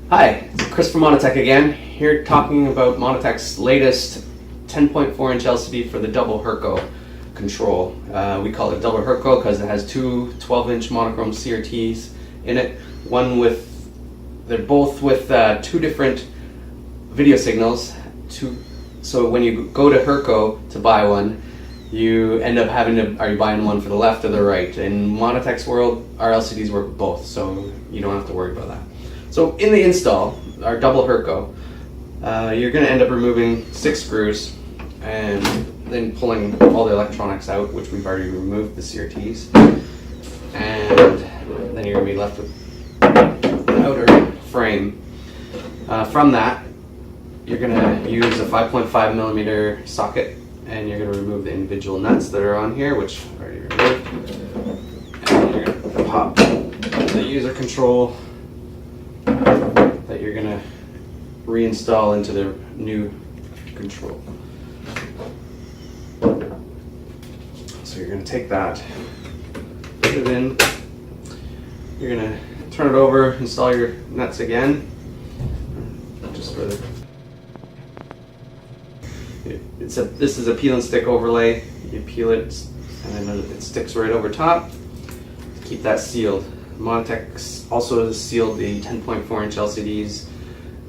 Hi, it's Chris from Monitech again, here talking about Monitech's latest 10.4-inch LCD for the double Hurco control. We call it double Hurco because it has two 12-inch monochrome CRTs in it. They're both with two different video signals. So when you go to Hurco to buy one, you end up are you buying one for the left or the right? In Monitech's world, our LCDs work with both, so you don't have to worry about that. So in the install, our double Hurco, you're going to end up removing 6 screws and then pulling all the electronics out, which we've already removed the CRTs, and then you're going to be left with the outer frame. From that, you're going to use a 5.5mm socket, and you're going to remove the individual nuts that are on here, which I've already removed, and you're going to pop the user control that you're going to reinstall into the new control. So you're going to take that, put it in, you're going to turn it over, install your nuts again, just for the this is a peel and stick overlay. You peel it and then it sticks right over top to keep that sealed. Monitech also has sealed the 10.4-inch LCDs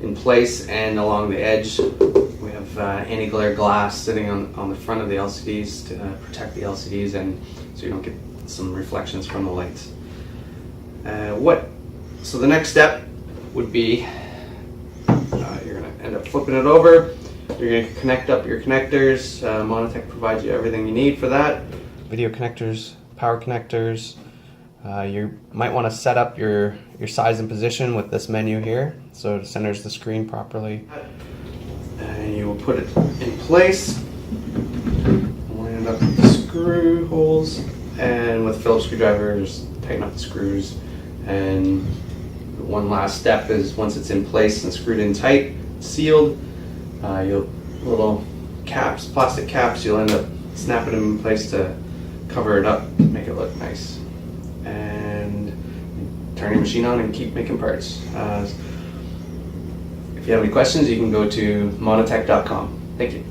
in place and along the edge. We have anti-glare glass sitting on the front of the LCDs to protect the LCDs, and so you don't get some reflections from the lights. So the next step would be you're going to end up flipping it over. You're going to connect up your connectors. Monitech provides you everything you need for that. Video connectors, power connectors. You might want to set up your size and position with this menu here, so it centers the screen properly. And you will put it in place. Line up the screw holes, and with a Phillips screwdriver, just tighten up the screws. And one last step is once it's in place and screwed in tight, sealed, little caps, plastic caps, you'll end up snapping them in place to cover it up, make it look nice. And turn your machine on and keep making parts. If you have any questions, you can go to monitech.com. Thank you.